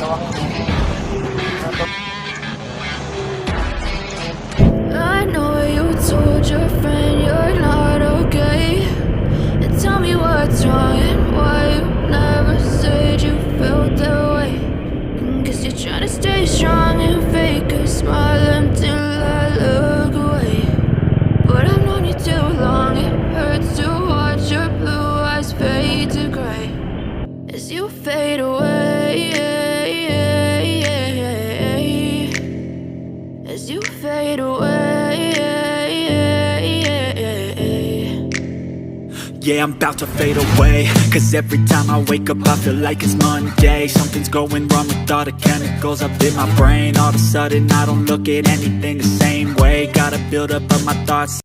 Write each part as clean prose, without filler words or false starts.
I know you told your friend you're not okay, and tell me what's wrong and why you never said you felt that way. Guess you're trying to stay strong and fake a smile until I look away. But I've known you too long, it hurts to watch your blue eyes fade to gray as you fade away, as you fade away. Yeah, I'm about to fade away, cause every time I wake up I feel like it's Monday. Something's going wrong with all the chemicals up in my brain. All of a sudden I don't look at anything the same way. Gotta build up of my thoughts.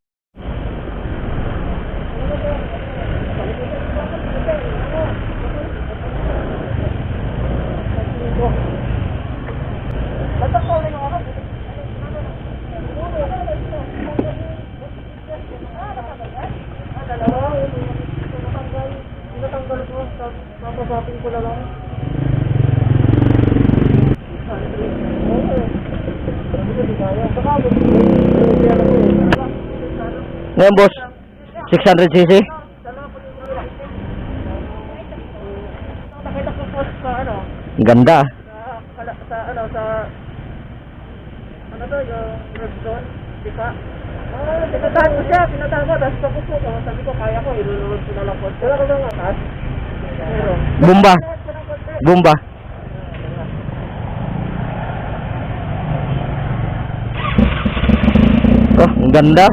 Papasapin ko na lang. Ngayon boss, 600cc. Nakita ko post sa ano? Ganda. Sa ano to, yung red zone, di ka? Pinatahan ko siya, tapos tapos ko, sabi ko kaya ko, ilulunod ko na lang po. Wala ko bang atas? Bomba. Bomba. Oh, ang ganda.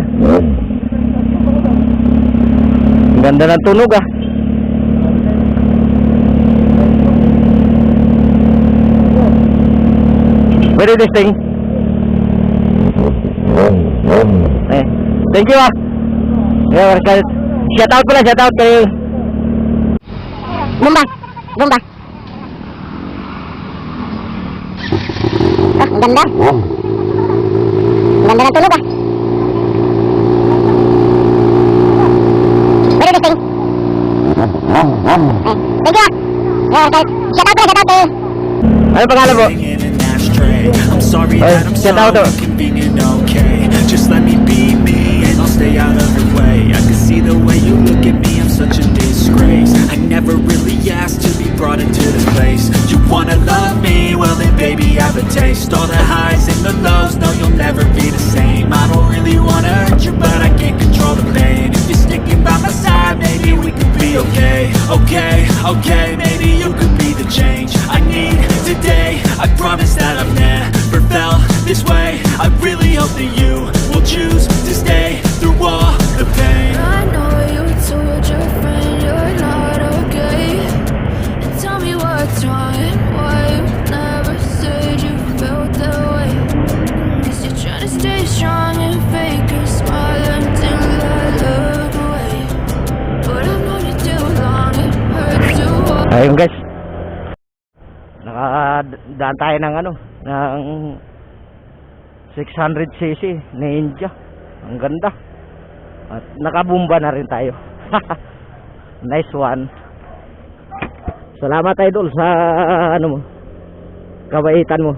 Ang ganda ng tunog ah. Very distinct. Eh, thank you ah. Yeah, shout out pala, shout out kay Bomba. Bomba. Ah, ang ganda. Ang ganda ng tunog ah. Very distinct. Thank you ah. Yeah, shout out pala, shout out kay ano pangalan mo? I'm sorry that I'm so inconvenient, okay? Just let me be me and I'll stay out of your way. I can see the way you look at me, I'm such a disgrace. I never really asked to be brought into this place. You wanna love me? Well then baby have a taste. All the highs and the lows, no you'll never be the same. I don't really wanna hurt you but I can't control the pain. If you're sticking by my side, maybe we could be okay. Okay, maybe you could be the change I need today. I promise that I've never felt this way. I really hope that you will choose to stay through all the pain. I know you told your friend you're not okay, and tell me what's wrong and why you never said you felt that way. Guess you're trying to stay strong and fake a smile until I look away. But I've known you too long, it hurts to watch. Ayun guys, nakadaan tayo ng ano, ng 600cc Ninja. Ang ganda. At nakabumba na rin tayo. Nice one. Salamat idol sa ano mo, kabaitan mo.